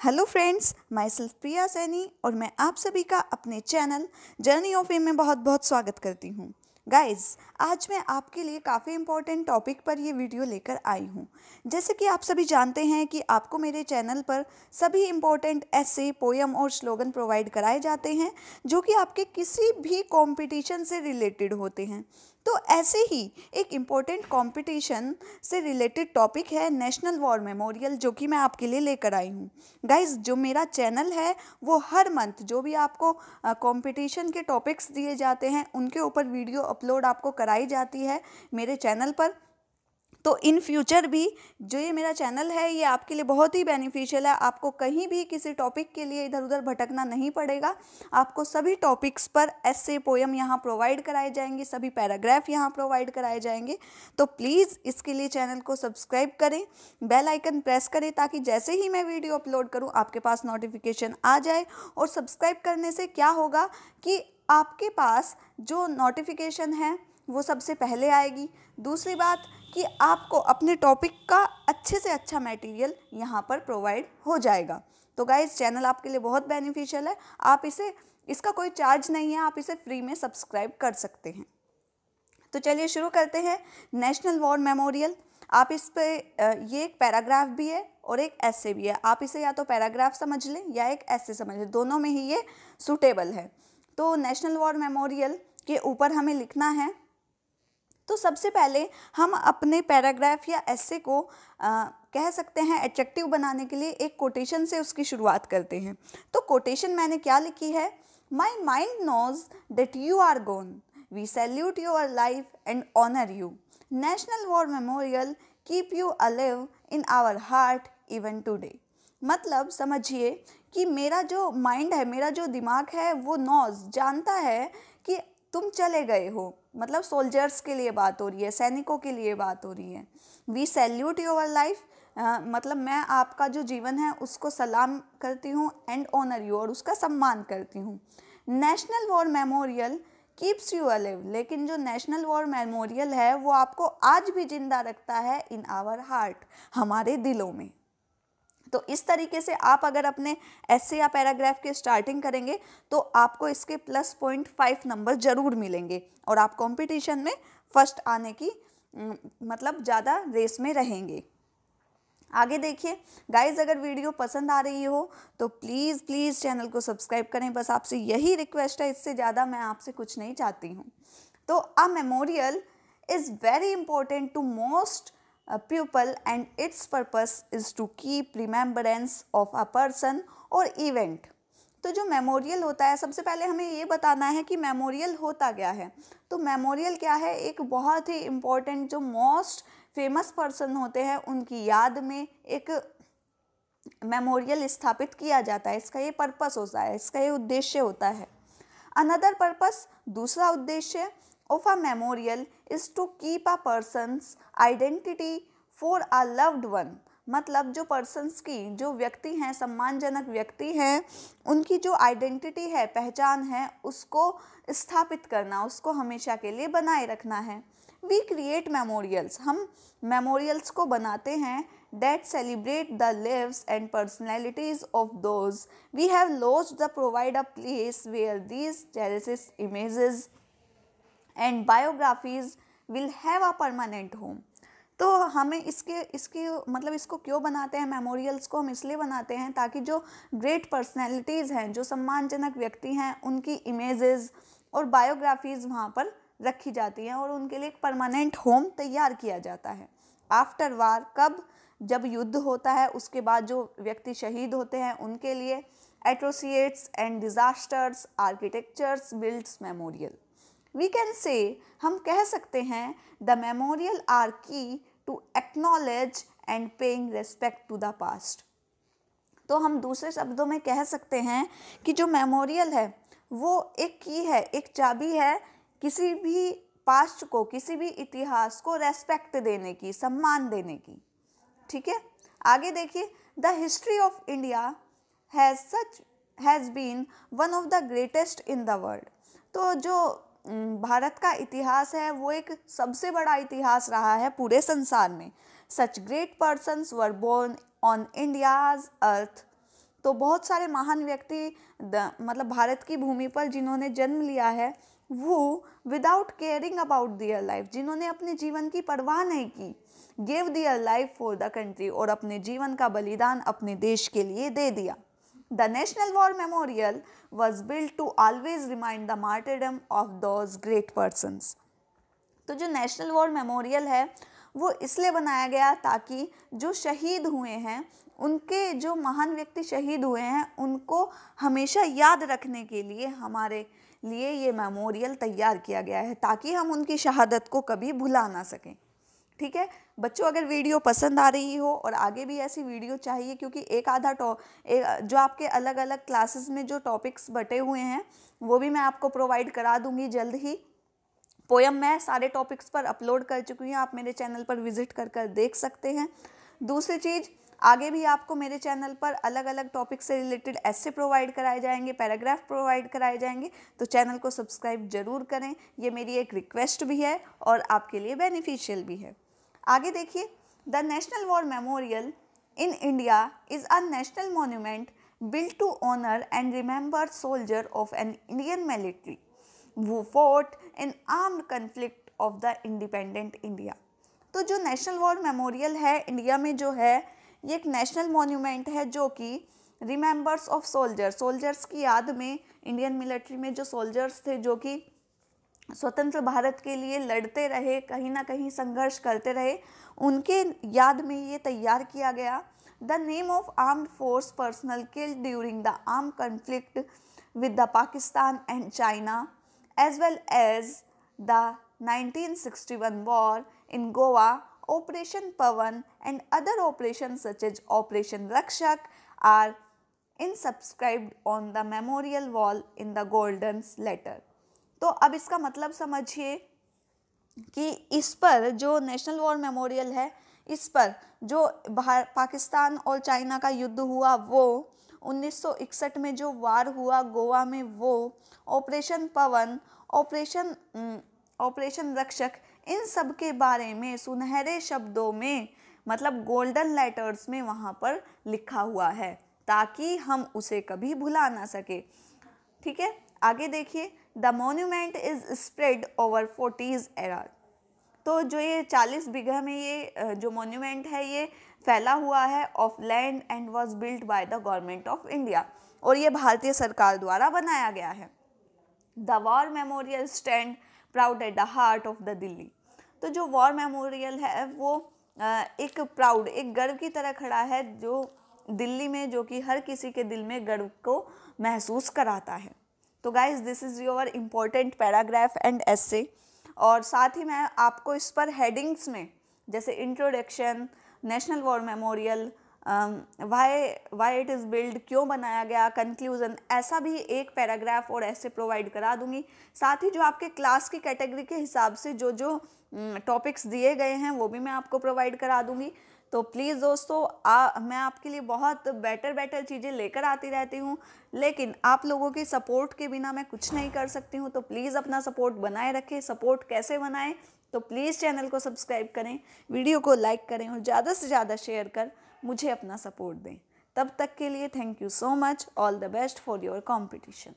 Hello friends, my self प्रिया सैनी और मैं आप सभी का अपने चैनल जर्नी ऑफ फेम में बहुत बहुत स्वागत करती हूँ। गाइस, आज मैं आपके लिए काफ़ी इम्पोर्टेंट टॉपिक पर ये वीडियो लेकर आई हूँ। जैसे कि आप सभी जानते हैं कि आपको मेरे चैनल पर सभी इम्पोर्टेंट ऐसे पोयम और स्लोगन प्रोवाइड कराए जाते हैं जो कि आपके किसी भी कंपटीशन से रिलेटेड होते हैं। तो ऐसे ही एक इम्पोर्टेंट कंपटीशन से रिलेटेड टॉपिक है नेशनल वॉर मेमोरियल, जो कि मैं आपके लिए लेकर आई हूँ। गाइज, जो मेरा चैनल है वो हर मंथ जो भी आपको कंपटीशन के टॉपिक्स दिए जाते हैं उनके ऊपर वीडियो अपलोड आपको कराई जाती है मेरे चैनल पर। तो इन फ्यूचर भी जो ये मेरा चैनल है ये आपके लिए बहुत ही बेनिफिशियल है। आपको कहीं भी किसी टॉपिक के लिए इधर उधर भटकना नहीं पड़ेगा। आपको सभी टॉपिक्स पर ऐसे पोयम यहाँ प्रोवाइड कराए जाएंगे, सभी पैराग्राफ यहाँ प्रोवाइड कराए जाएंगे। तो प्लीज़ इसके लिए चैनल को सब्सक्राइब करें, बेल आइकन प्रेस करें ताकि जैसे ही मैं वीडियो अपलोड करूँ आपके पास नोटिफिकेशन आ जाए। और सब्सक्राइब करने से क्या होगा कि आपके पास जो नोटिफिकेशन है वो सबसे पहले आएगी। दूसरी बात कि आपको अपने टॉपिक का अच्छे से अच्छा मटेरियल यहाँ पर प्रोवाइड हो जाएगा। तो गाइस, चैनल आपके लिए बहुत बेनिफिशियल है। आप इसका कोई चार्ज नहीं है, आप इसे फ्री में सब्सक्राइब कर सकते हैं। तो चलिए शुरू करते हैं। नेशनल वॉर मेमोरियल, आप इस पे ये एक पैराग्राफ भी है और एक ऐसे भी है। आप इसे या तो पैराग्राफ समझ लें या एक ऐसे समझ लें, दोनों में ही ये सूटेबल है। तो नेशनल वॉर मेमोरियल के ऊपर हमें लिखना है। तो सबसे पहले हम अपने पैराग्राफ या ऐसे को कह सकते हैं एट्रैक्टिव बनाने के लिए एक कोटेशन से उसकी शुरुआत करते हैं। तो कोटेशन मैंने क्या लिखी है? My mind knows that you are gone, we salute your life and honour you, national war memorial keep you alive in our heart even today. मतलब समझिए कि मेरा जो माइंड है, मेरा जो दिमाग है, वो नॉज जानता है कि तुम चले गए हो। मतलब सोल्जर्स के लिए बात हो रही है, सैनिकों के लिए बात हो रही है। वी सैल्यूट योर लाइफ, मतलब मैं आपका जो जीवन है उसको सलाम करती हूँ, एंड ऑनर यू, और उसका सम्मान करती हूँ। National war memorial keeps you अलिव, लेकिन जो नेशनल वॉर मेमोरियल है वो आपको आज भी जिंदा रखता है इन आवर हार्ट, हमारे दिलों में। तो इस तरीके से आप अगर अपने ऐसे या पैराग्राफ की स्टार्टिंग करेंगे तो आपको इसके +0.5 नंबर जरूर मिलेंगे और आप कंपटीशन में फर्स्ट आने की मतलब ज़्यादा रेस में रहेंगे। आगे देखिए गाइज, अगर वीडियो पसंद आ रही हो तो प्लीज़ प्लीज़ चैनल को सब्सक्राइब करें। बस आपसे यही रिक्वेस्ट है, इससे ज़्यादा मैं आपसे कुछ नहीं चाहती हूँ। तो a memorial is very important to most pupil and its purpose is to keep remembrance of a person or event। तो जो मेमोरियल होता है, सबसे पहले हमें ये बताना है कि मेमोरियल होता क्या है। तो मेमोरियल क्या है? एक बहुत ही इम्पोर्टेंट जो मोस्ट फेमस पर्सन होते हैं उनकी याद में एक मेमोरियल स्थापित किया जाता है। इसका ये पर्पस होता है, इसका ये उद्देश्य होता है। अनदर पर्पस, दूसरा उद्देश्य of a memorial is to keep a person's identity for a loved one। मतलब जो पर्सन्स की, जो व्यक्ति हैं, सम्मानजनक व्यक्ति हैं, उनकी जो आइडेंटिटी है, पहचान है, उसको स्थापित करना, उसको हमेशा के लिए बनाए रखना है। वी क्रिएट मेमोरियल्स, हम मेमोरियल्स को बनाते हैं that celebrate the lives and personalities of those we have lost, the provide a place where these cherished images and biographies will have a permanent home. तो हमें इसके मतलब इसको क्यों बनाते हैं? मेमोरियल्स को हम इसलिए बनाते हैं ताकि जो ग्रेट पर्सनैलिटीज़ हैं, जो सम्मानजनक व्यक्ति हैं, उनकी इमेजेस और बायोग्राफीज़ वहाँ पर रखी जाती हैं और उनके लिए एक परमानेंट होम तैयार किया जाता है। आफ्टर वार, कब? जब युद्ध होता है उसके बाद जो व्यक्ति शहीद होते हैं उनके लिए atrocities and disasters architectures builds memorial. We can say, हम कह सकते हैं, the memorial are key to acknowledge and paying respect to the past. तो हम दूसरे शब्दों में कह सकते हैं कि जो मेमोरियल है वो एक की है, एक चाबी है किसी भी पास्ट को, किसी भी इतिहास को रेस्पेक्ट देने की, सम्मान देने की। ठीक है, आगे देखिए, the history of India has been one of the greatest in the world. तो जो भारत का इतिहास है वो एक सबसे बड़ा इतिहास रहा है पूरे संसार में। Such great persons were born on India's earth. तो बहुत सारे महान व्यक्ति मतलब भारत की भूमि पर जिन्होंने जन्म लिया है, वो without caring about their life, जिन्होंने अपने जीवन की परवाह नहीं की, give their life for the country, और अपने जीवन का बलिदान अपने देश के लिए दे दिया। The national war memorial was built to always remind the martyrdom of those great persons. तो जो नेशनल वॉर मेमोरियल है वो इसलिए बनाया गया ताकि जो शहीद हुए हैं, उनके जो महान व्यक्ति शहीद हुए हैं, उनको हमेशा याद रखने के लिए हमारे लिए ये मेमोरियल तैयार किया गया है, ताकि हम उनकी शहादत को कभी भुला ना सकें। ठीक है बच्चों, अगर वीडियो पसंद आ रही हो और आगे भी ऐसी वीडियो चाहिए, क्योंकि एक आधा जो आपके अलग अलग क्लासेस में जो टॉपिक्स बटे हुए हैं वो भी मैं आपको प्रोवाइड करा दूंगी जल्द ही। पोयम मैं सारे टॉपिक्स पर अपलोड कर चुकी हूँ, आप मेरे चैनल पर विजिट कर देख सकते हैं। दूसरी चीज़, आगे भी आपको मेरे चैनल पर अलग अलग टॉपिक से रिलेटेड ऐसे प्रोवाइड कराए जाएंगे, पैराग्राफ प्रोवाइड कराए जाएंगे, तो चैनल को सब्सक्राइब जरूर करें। ये मेरी एक रिक्वेस्ट भी है और आपके लिए बेनिफिशियल भी है। आगे देखिए, the national war memorial in India is a national monument built to honor and remember soldier of an Indian military who fought in armed conflict of the independent India। तो जो नेशनल वॉर मेमोरियल है India में जो है, ये एक national monument है जो कि रिमेंबर्स ऑफ सोल्जर्स की याद में, इंडियन मिलिट्री में जो सोल्जर्स थे जो कि स्वतंत्र भारत के लिए लड़ते रहे, कहीं ना कहीं संघर्ष करते रहे, उनके याद में ये तैयार किया गया। The name of armed force personnel killed during the arm conflict with the Pakistan and China as well as the 1961 war in Goa, operation Pawan and other operation such as operation Rakshak are inscribed on the memorial wall in the golden letter। तो अब इसका मतलब समझिए कि इस पर जो national war memorial है, इस पर जो पाकिस्तान और चाइना का युद्ध हुआ, वो 1961 में जो वार हुआ गोवा में, वो ऑपरेशन पवन, ऑपरेशन रक्षक, इन सब के बारे में सुनहरे शब्दों में, मतलब गोल्डन लेटर्स में वहाँ पर लिखा हुआ है, ताकि हम उसे कभी भुला ना सके। ठीक है, आगे देखिए, the monument is spread over 40 era. तो जो ये 40 बीघा में ये जो मोन्यूमेंट है ये फैला हुआ है of land and was built by the government of India, और ये भारतीय सरकार द्वारा बनाया गया है। The war memorial stand proud at the heart of the Delhi. तो जो वॉर मेमोरियल है वो एक प्राउड, एक गर्व की तरह खड़ा है जो दिल्ली में, जो कि हर किसी के दिल में गर्व को महसूस कराता है। तो guys, this is your important paragraph and essay. और साथ ही मैं आपको इस पर हेडिंग्स में, जैसे introduction, national war memorial, why it is build, क्यों बनाया गया, कंक्लूजन, ऐसा भी एक पैराग्राफ और ऐसे प्रोवाइड करा दूंगी। साथ ही जो आपके क्लास की कैटेगरी के हिसाब से जो जो टॉपिक्स दिए गए हैं वो भी मैं आपको प्रोवाइड करा दूंगी। तो प्लीज़ दोस्तों, मैं आपके लिए बहुत बेटर चीज़ें लेकर आती रहती हूँ, लेकिन आप लोगों की सपोर्ट के बिना मैं कुछ नहीं कर सकती हूँ। तो प्लीज़ अपना सपोर्ट बनाए रखें। सपोर्ट कैसे बनाएं? तो प्लीज़ चैनल को सब्सक्राइब करें, वीडियो को लाइक करें और ज़्यादा से ज़्यादा शेयर कर मुझे अपना सपोर्ट दें। तब तक के लिए thank you so much. All the best for your competition.